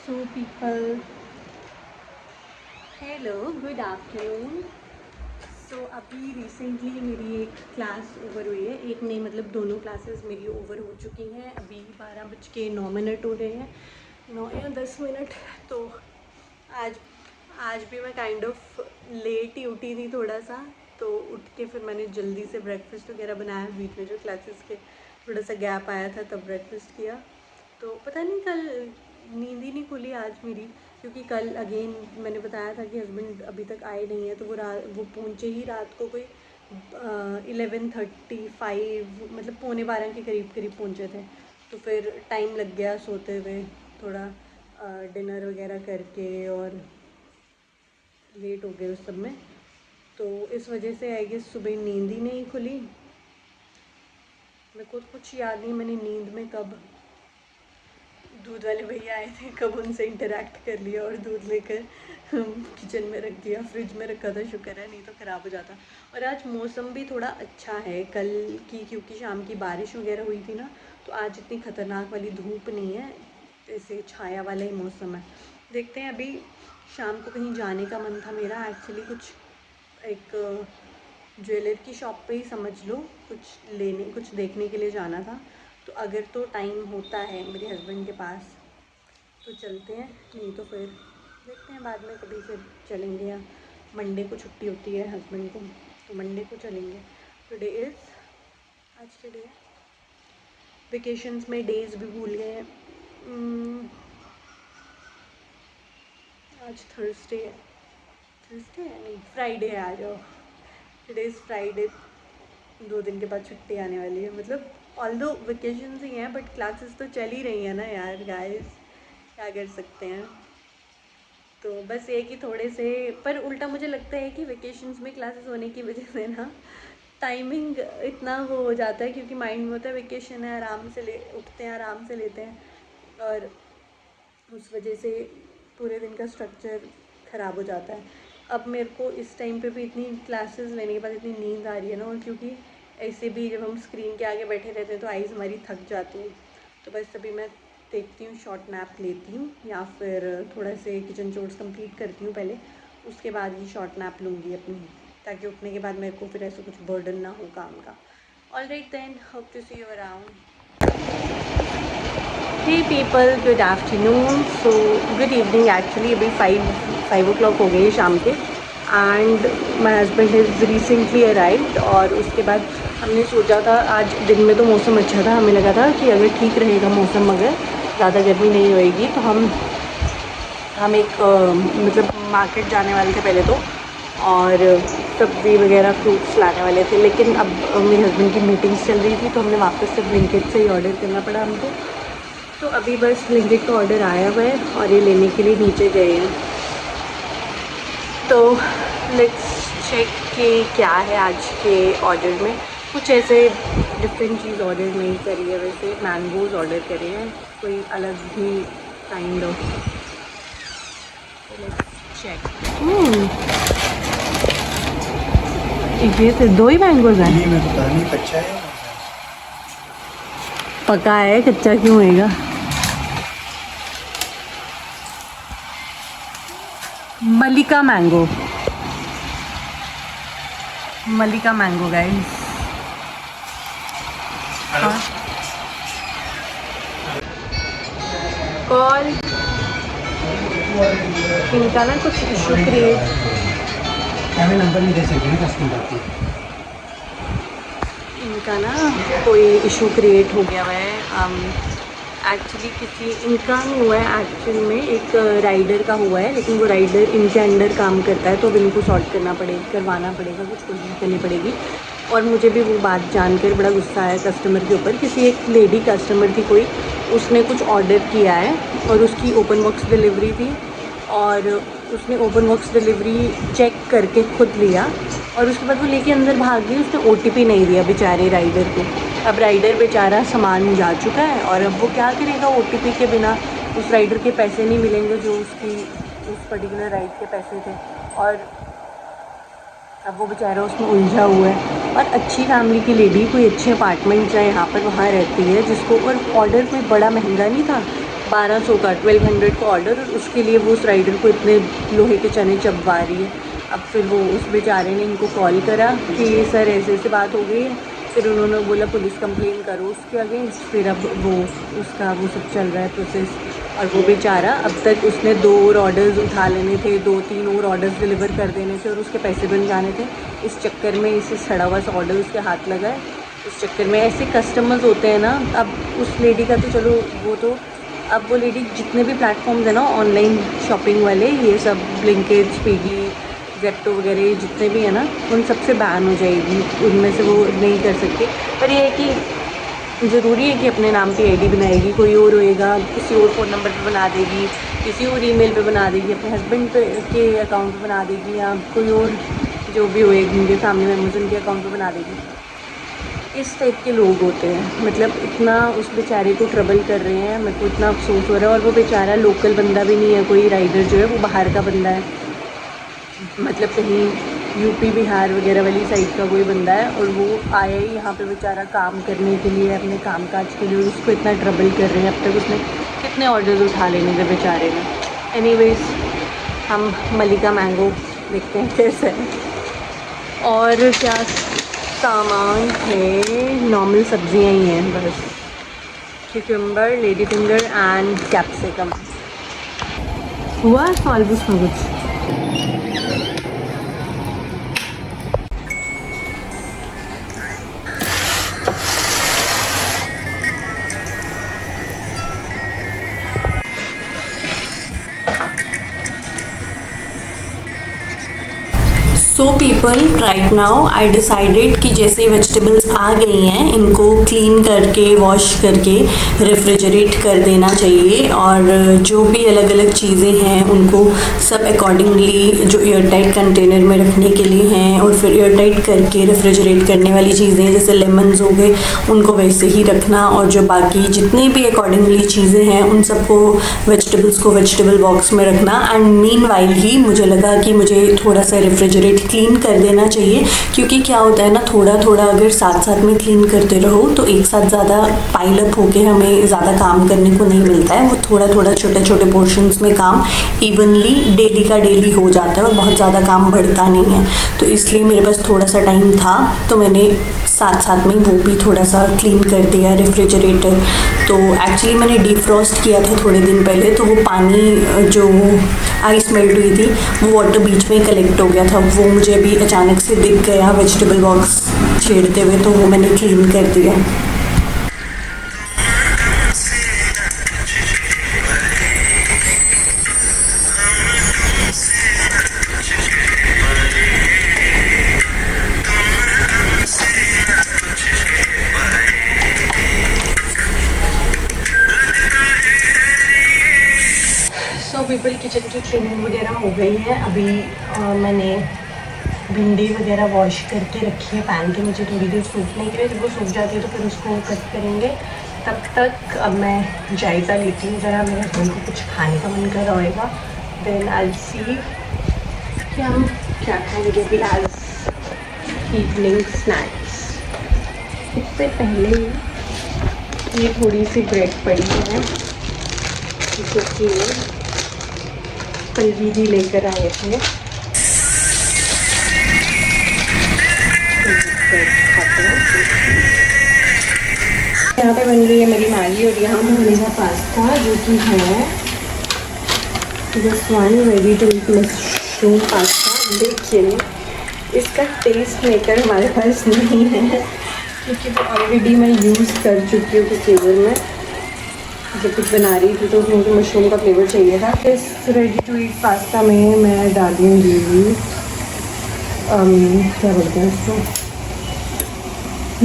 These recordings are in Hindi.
So people, hello good afternoon. So अभी रिसेंटली मेरी एक क्लास ओवर हुई है, एक नहीं मतलब दोनों क्लासेस मेरी ओवर हो चुकी हैं। अभी 12:09 हो रहे हैं, 9 या 10 मिनट। तो आज आज भी मैं काइंड ऑफ लेट ही उठी थी थोड़ा सा। तो उठ के फिर मैंने जल्दी से ब्रेकफास्ट वगैरह बनाया। बीच में जो क्लासेस के थोड़ा सा गैप आया था तब ब्रेकफास्ट किया। तो पता नहीं कल नींद ही नहीं खुली आज मेरी, क्योंकि कल अगेन मैंने बताया था कि हस्बैंड अभी तक आए नहीं है। तो वो पहुँचे ही रात को कोई 11:35 मतलब 11:45 के करीब करीब पहुँचे थे। तो फिर टाइम लग गया सोते हुए, थोड़ा डिनर वगैरह करके, और लेट हो गए उस सब में। तो इस वजह से आई गेस सुबह नींद ही नहीं खुली। मेरे को कुछ याद नहीं मैंने नींद में कब दूध वाले भैया आए थे, कब उनसे इंटरेक्ट कर लिया और दूध लेकर किचन में रख दिया। फ्रिज में रखा था, शुक्र है, नहीं तो ख़राब हो जाता। और आज मौसम भी थोड़ा अच्छा है कल की, क्योंकि शाम की बारिश वगैरह हुई थी ना। तो आज इतनी ख़तरनाक वाली धूप नहीं है, ऐसे छाया वाला ही मौसम है। देखते हैं। अभी शाम को कहीं जाने का मन था मेरा एक्चुअली, कुछ एक ज्वेलर की शॉप पे ही समझ लो, कुछ देखने के लिए जाना था। तो अगर तो टाइम होता है मेरे हस्बैंड के पास तो चलते हैं, नहीं तो फिर देखते हैं बाद में कभी फिर चलेंगे। या मंडे को छुट्टी होती है हस्बैंड को, तो मंडे को चलेंगे। टुडे इज़, आज के डे वेकेशंस में डेज़ भी भूल गए हैं। आज थर्सडे है, थर्सडे है नहीं, फ्राइडे है आज। टुडे इज़ फ्राइडे, 2 दिन के बाद छुट्टी आने वाली है। मतलब ऑल्दो वेकेशंस ही हैं बट क्लासेस तो चल ही रही हैं ना यार गाइस, क्या कर सकते हैं। तो बस ये कि थोड़े से, पर उल्टा मुझे लगता है कि वेकेशंस में क्लासेस होने की वजह से ना टाइमिंग इतना वो हो जाता है, क्योंकि माइंड में होता है वेकेशन है, आराम से ले उठते हैं, आराम से लेते हैं, और उस वजह से पूरे दिन का स्ट्रक्चर ख़राब हो जाता है। अब मेरे को इस टाइम पे भी इतनी क्लासेस लेने के बाद इतनी नींद आ रही है ना, और क्योंकि ऐसे भी जब हम स्क्रीन के आगे बैठे रहते हैं तो आइज़ हमारी थक जाती हैं। तो बस अभी मैं देखती हूँ, शॉर्ट नैप लेती हूँ, या फिर थोड़ा से किचन चोर्स कंप्लीट करती हूँ पहले, उसके बाद ही शॉर्ट नैप लूँगी अपनी, ताकि उठने के बाद मेरे को फिर ऐसा कुछ बर्डन ना हो काम का। All right then, hope to see you around. Hey people, good afternoon. So good evening actually. अभी 5 o'clock हो गई शाम के, and my husband is recently arrived. और उसके बाद हमने सोचा था, आज दिन में तो मौसम अच्छा था, हमें लगा था कि अगर ठीक रहेगा मौसम, अगर ज़्यादा गर्मी नहीं होएगी, तो हम एक मतलब मार्केट जाने वाले थे पहले तो, और सब्ज़ी वगैरह फ्रूट्स लाने वाले थे। लेकिन अब मेरे हस्बैंड की मीटिंग्स चल रही थी, तो हमने वापस से ब्लिंकिट से ही ऑर्डर करना पड़ा हमको। तो अभी बस ब्लिंकिट का ऑर्डर आया हुआ है और ये लेने के लिए नीचे गए हैं। तो लेट्स चेक कि क्या है आज के ऑर्डर में। कुछ ऐसे डिफरेंट चीज़ ऑर्डर नहीं करी है, वैसे मैंगोज़ ऑर्डर करे हैं, कोई अलग ही काइंड ऑफ। Let's check. ये तो 2 ही मैंगोज़ हैं। ये मैं पता नहीं कच्चा है। पका है, कच्चा क्यों होएगा। मलिका मैंगो, मलिका मैंगो गाइस। कॉल इनका ना कुछ इशू क्रिएट, हमें नंबर नहीं दे सकते ना कस्टमर को। इनका ना कोई इशू क्रिएट हो गया हुआ है। एक्चुअली किसी इनका नहीं हुआ है, एक्चुअल में एक राइडर का हुआ है, लेकिन वो राइडर इनके अंडर काम करता है, तो अब इनको सॉर्ट करवाना पड़ेगा, कुछ कोशिश करनी पड़ेगी। और मुझे भी वो बात जानकर बड़ा गुस्सा आया कस्टमर के ऊपर। किसी एक लेडी कस्टमर थी कोई, उसने कुछ ऑर्डर किया है और उसकी ओपन बॉक्स डिलीवरी थी, और उसने ओपन बॉक्स डिलीवरी चेक करके खुद लिया, और उसके बाद वो लेके अंदर भाग गई। उसने OTP नहीं दिया बेचारे राइडर को। अब राइडर बेचारा सामान जा चुका है, और अब वो क्या करेगा, OTP के बिना उस राइडर के पैसे नहीं मिलेंगे जो उसकी उस पर्टिकुलर राइड के पैसे थे। और अब वो बेचारा उसमें उलझा हुआ है। और अच्छी फैमिली की लेडी, कोई अच्छे अपार्टमेंट चाहे यहाँ पर वहाँ रहती है, जिसको, और ऑर्डर कोई बड़ा महंगा नहीं था, 1200 का 1200 का ऑर्डर, और उसके लिए वो उस राइडर को इतने लोहे के चने चबवा रही है। अब फिर वो उस बेचारे ने इनको कॉल करा कि सर ऐसे ऐसे बात हो गई है। फिर उन्होंने बोला पुलिस कंप्लेन करो उसके अगेंस्ट। फिर अब वो उसका वो सब चल रहा है प्रोसेस। और वो बेचारा अब तक उसने 2 और ऑर्डर्स उठा लेने थे, 2-3 और ऑर्डर्स डिलीवर कर देने थे, और उसके पैसे बन जाने थे। इस चक्कर में इसे सड़ा हुआ सा ऑर्डर उसके हाथ लगा है। इस चक्कर में ऐसे कस्टमर्स होते हैं ना। अब उस लेडी का तो चलो वो तो, अब वो लेडी जितने भी प्लेटफॉर्म्स हैं ना ऑनलाइन शॉपिंग वाले, ये सब ब्लिंकिट, स्विगी, जेप्टो वगैरह जितने भी हैं ना, उन सब से बैन हो जाएगी, उनमें से वो नहीं कर सकती। पर ये है कि ज़रूरी है कि अपने नाम पे आईडी बनाएगी, कोई और होएगा किसी और फ़ोन नंबर पे बना देगी, किसी और ईमेल पे बना देगी, अपने हस्बैंड के अकाउंट पे बना देगी, या कोई और जो भी होएगी उनके फैमिली मेम्बर्स उनके अकाउंट पे बना देगी। इस टाइप के लोग होते हैं। मतलब इतना उस बेचारे को ट्रबल कर रहे हैं, मेरे को इतना अफसोस हो रहा है। और वो बेचारा लोकल बंदा भी नहीं है, कोई राइडर जो है वो बाहर का बंदा है, मतलब कहीं यूपी बिहार वगैरह वाली साइड का कोई बंदा है। और वो आया ही यहाँ पे बेचारा काम करने के लिए, अपने काम काज के लिए, उसको इतना ट्रबल कर रहे हैं। अब तक उसने कितने ऑर्डर्स उठा लेने थे बेचारे ने। एनीवेज, हम मलिका मैंगो देखते हैं कैसे है। और क्या सामान है, नॉर्मल सब्जियां ही हैं बस, cucumber, lady finger and capsicum. हुआ ऑलमोस्ट कुछ। So people, right now I decided कि जैसे वेजिटेबल्स आ गई हैं इनको क्लीन करके वॉश करके रेफ्रिजरेट कर देना चाहिए। और जो भी अलग अलग चीज़ें हैं उनको सब अकॉर्डिंगली जो एयर टाइट कंटेनर में रखने के लिए हैं, और फिर एयर टाइट करके रेफ्रिजरेट करने वाली चीज़ें जैसे लेमन्स हो गए उनको वैसे ही रखना। और जो बाकी जितनी भी अकॉर्डिंगली चीज़ें हैं उन सबको वेजिटेबल्स को वेजिटेबल बॉक्स में रखना। एंड मीन वाइल ही मुझे लगा कि मुझे थोड़ा सा रेफ्रिजरेट क्लीन कर देना चाहिए, क्योंकि क्या होता है ना, थोड़ा थोड़ा अगर साथ साथ में क्लीन करते रहो तो एक साथ ज़्यादा पाइल अप होके हमें ज़्यादा काम करने को नहीं मिलता है। वो थोड़ा थोड़ा छोटे छोटे पोर्शंस में काम इवनली डेली का डेली हो जाता है और बहुत ज़्यादा काम बढ़ता नहीं है। तो इसलिए मेरे पास थोड़ा सा टाइम था तो मैंने साथ साथ में वो भी थोड़ा सा क्लीन कर दिया रेफ्रिजरेटर। तो एक्चुअली मैंने डीफ्रॉस्ट किया था थोड़े दिन पहले, तो वो पानी जो आइस मेल्ट हुई थी वो वाटर बीच में कलेक्ट हो गया था। वो मुझे अभी अचानक से दिख गया वेजिटेबल बॉक्स छेड़ते हुए, तो वो मैंने क्लीन कर दिया। पीपल किचन की क्लीनिंग वगैरह हो गई है। अभी मैंने भिंडी वगैरह वॉश करके रखी है पैन के नीचे थोड़ी देर सूखने के लिए। जब वो सूख जाती है तो फिर उसको कट करेंगे। तब तक अब मैं जायज़ा लेती हूँ ज़रा, मेरे हस्बैंड को कुछ खाने का मन कर रहा होगा। देन आई सी कि हम क्या खाएंगे भी एज इवनिंग स्नैक्स। इससे पहले ये थोड़ी सी ब्रेड पड़ी है जो कि कल दीदी लेकर आए थे। यहाँ पे बन रही है मेरी मैगी और यहाँ पे बनेगा पास्ता जो कि है this one ready to eat mushroom pasta. लेकिन इसका टेस्ट मेकर हमारे पास नहीं है क्योंकि वो ऑलरेडी मैं यूज़ कर चुकी हूँ कुछ फ्लेवर में। जब कुछ बना रही थी तो उसमें मुझे मशरूम का फ्लेवर चाहिए था। इस रेडी टू ईट पास्ता में मैं डालूँगी क्या बोलते हैं इसको,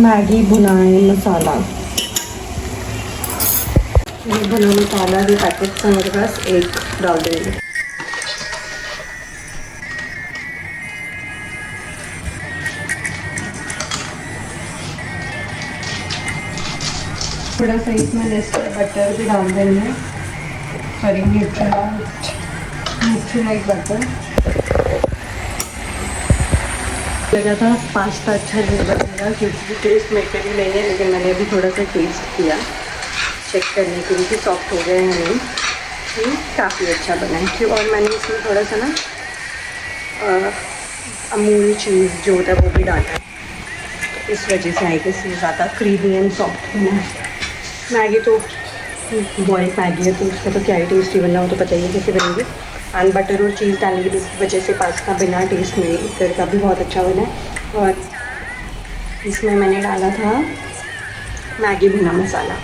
मैगी भुनाए मसाला। ये भुना मसाला जो पैकेट है मेरे पास एक डाल देंगे। थोड़ा सा इसमें नेस्टर बटर भी डाल देंगे, सॉरी न्यूट्रीलाइट बटर। लगा था पास्ता अच्छा नहीं बनेगा क्योंकि टेस्ट मेकर ही नहीं है, लेकिन मैंने अभी थोड़ा सा टेस्ट किया, चेक करने के लिए कि सॉफ्ट हो गया है या नहीं। काफ़ी अच्छा बना है क्यों। और मैंने इसमें थोड़ा सा ना अमूल चीज़ जो होता है वो भी डाला है, इस वजह से आई गेस ये ज़्यादा क्रीमी एंड सॉफ्ट बना है। मैगी तो बॉयल मैगी है तो उसका तो क्या ही टेस्टी बनना हो, तो पता ही है कैसे बनेगी। एंड बटर और चीज़ डालने की वजह से पास्ता बिना टेस्ट में का भी बहुत अच्छा बना है। और इसमें मैंने डाला था मैगी बिना मसाला।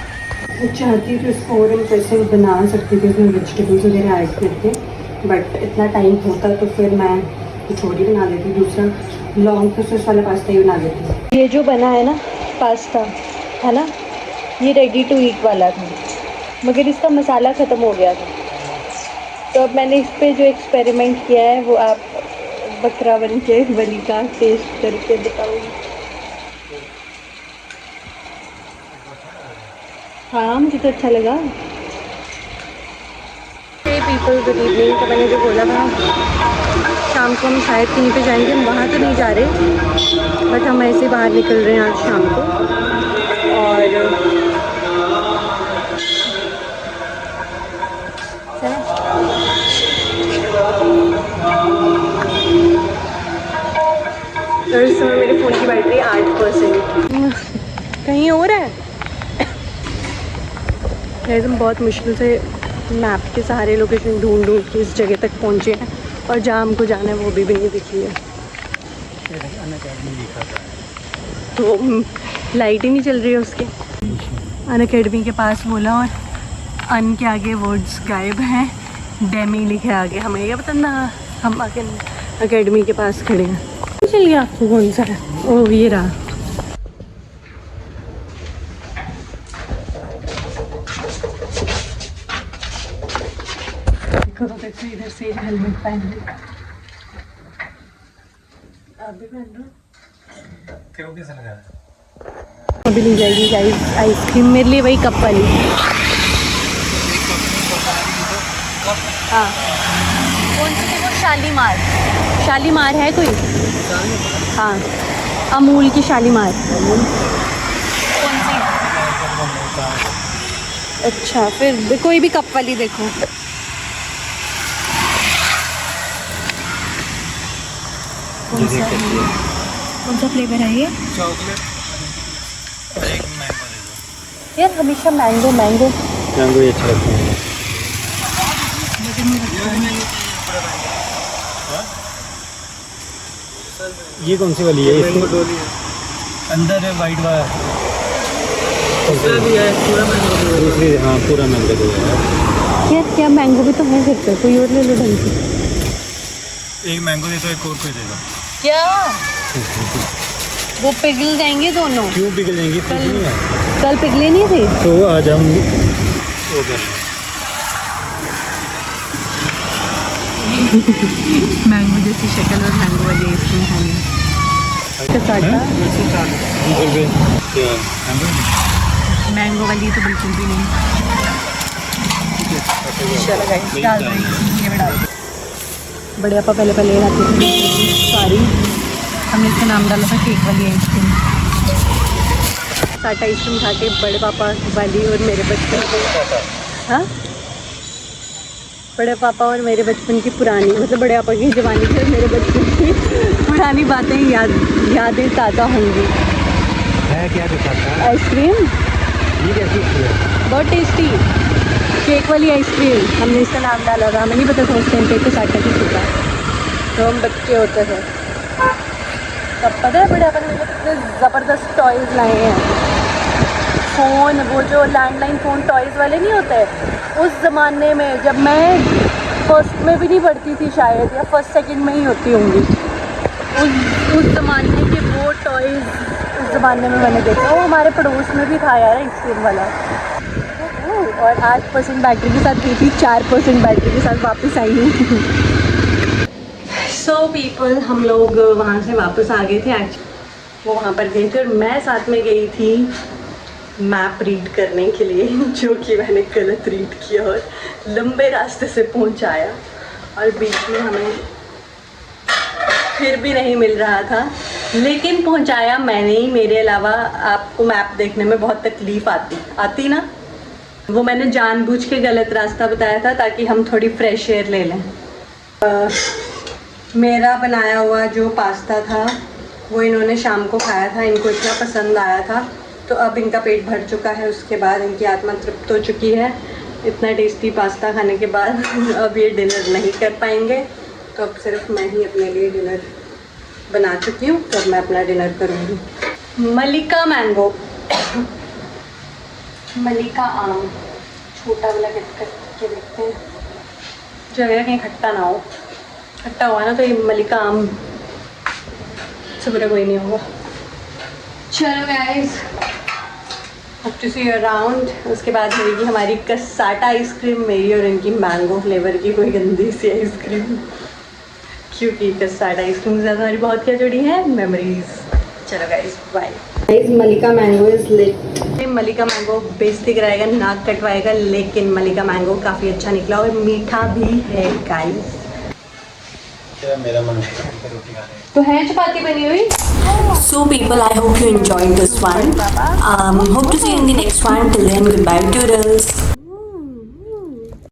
मैं चाहती तो इसको और इम्प्रेसिव बना सकती थी उसमें वेजिटेबल्स वगैरह ऐड करके, बट इतना टाइम होता तो फिर मैं कुछ और ही बना देती, दूसरा लॉन्ग प्रोसेस वाला पास्ता ही बना देती। ये जो बना है ना पास्ता है ना, ये रेडी टू ईट वाला था, मगर इसका मसाला ख़त्म हो गया था। तो अब मैंने इस पर जो एक्सपेरिमेंट किया है वो आप बकरावन के वली का टेस्ट करके बताऊँगी। हाँ मुझे तो अच्छा लगा। People good evening. तो मैंने जो बोला था शाम को हम शायद कहीं पे जाएंगे, हम वहाँ तो नहीं जा रहे बट हम ऐसे बाहर निकल रहे हैं आज शाम को। और इस समय मेरे फ़ोन की बैटरी 8%। कहीं और है हम बहुत मुश्किल से मैप के सहारे लोकेशन ढूंढ के इस जगह तक पहुँचे हैं और जहाँ हमको जाना है वो भी नहीं दिखी है। तो लाइट ही नहीं चल रही है उसके। अनअकैडमी के पास बोला और अन के आगे वर्ड्स गायब हैं, डेमी लिखे आगे। हमें क्या पता ना, हम आगे अकेडमी के पास खड़े हैं। चल गया आपको कौन सा है? ओह ये रहा। देखो इधर से हेलमेट पहन लिया। आप भी पहन लो। क्यों कैसा लगा? अभी नहीं जाएगी गाइस आइसक्रीम, मेरे लिए वही कप वाली। हाँ कौन सी थी वो? शालीमार। शालीमार है कोई? हाँ अमूल की शालीमार। कौन सी? अच्छा फिर कोई भी कप वाली देखो। कौन सा फ्लेवर है ये? चॉकलेट। एक मैंगो दे दो यार, हमेशा मैंगो मैंगो मैंगो ही अच्छा लगता है। ये कौन सी वाली है? मैंगो डोली है, अंदर है वाइट वाला भी है, पूरा मैंगो दूसरी। हाँ पूरा मैंगो दो है यार। क्या मैंगो भी तो है घर पे, कोई और ले लो ढंग से। एक मैंगो दे दो, एक और कोई दे दो। क्या वो पिघल जाएंगे दोनों? क्यों पिघल जाएंगी? कल पिघले नहीं थे तो आज हम वो कर मैंगो जैसी शक्ल और मैंगो वाली आइसक्रीम खानी। मैंगो वाली तो बिल्कुल भी नहीं। डाल दो। बड़े आपा पहले खाते थे सारी, हमने इसका नाम डाला था केक वाली आइसक्रीम। साटा आइसक्रीम खा के बड़े पापा वाली और मेरे बचपन की, हाँ बड़े पापा और मेरे बचपन की पुरानी, मतलब बड़े पापा की जवानी से मेरे बचपन की पुरानी बातें यादें ताज़ा होंगी। है क्या दिखाता है? आइसक्रीम ये कैसी है? बहुत टेस्टी केक वाली आइसक्रीम। हमने इसका नाम डाला था, हमें नहीं पता था उस टाइम पे तो साटा की छूटा, तो हम बच्चे होते थे तब। पता है बड़े अपन ने कितने ज़बरदस्त टॉयज़ लाए हैं। फ़ोन, वो जो लैंडलाइन फ़ोन टॉयज़ वाले नहीं होते, उस ज़माने में जब मैं फर्स्ट में भी नहीं पढ़ती थी शायद, या फर्स्ट सेकंड में ही होती होंगी, उस ज़माने के वो टॉयज़ उस ज़माने में मैंने देखा। वो हमारे पड़ोस में भी था यार आइसक्रीम वाला। और 8% बैटरी के साथ गई थी, 4% बैटरी के साथ वापस आई हूँ। सो पीपल, हम लोग वहाँ से वापस आ गए थे। एक्चुअली वो वहाँ पर गए थे और मैं साथ में गई थी मैप रीड करने के लिए, जो कि मैंने गलत रीड किया और लंबे रास्ते से पहुँचाया, और बीच में हमें फिर भी नहीं मिल रहा था, लेकिन पहुँचाया मैंने ही। मेरे अलावा आपको मैप देखने में बहुत तकलीफ़ आती ना? वो मैंने जानबूझ के गलत रास्ता बताया था ताकि हम थोड़ी फ्रेश एयर ले लें। मेरा बनाया हुआ जो पास्ता था वो इन्होंने शाम को खाया था, इनको इतना पसंद आया था, तो अब इनका पेट भर चुका है। उसके बाद इनकी आत्मा तृप्त हो चुकी है इतना टेस्टी पास्ता खाने के बाद। अब ये डिनर नहीं कर पाएंगे, तो अब सिर्फ मैं ही अपने लिए डिनर बना चुकी हूँ, तो अब मैं अपना डिनर करूँगी। मलिका मैंगो, मलिका आम, छोटा वाला कट करके देखते हैं, जगह कहीं खट्टा ना हो। खट्टा हुआ ना तो ये मलिका आम से बुरा कोई नहीं होगा। चलो गाइस, अब टू सी अराउंड। उसके बाद मिलेगी हमारी कसाटा आइसक्रीम, मेरी और इनकी मैंगो फ्लेवर की कोई गंदी सी आइसक्रीम, क्योंकि कसाटा आइसक्रीम के साथ हमारी बहुत क्या जुड़ी है, मेमोरीज। चलो guys, bye guys. Mallika mango is lit. Mallika mango बेइज्जती कराएगा, नाक कटवाएगा, लेकिन मलिका मैंगो काफ़ी अच्छा निकला और मीठा भी है गाइस। मेरा मन रोटी खाने तो है चपाती बनी हुई। So people, I hope you enjoyed this one. Hope to see you in the next one. Till then, goodbye, toodles.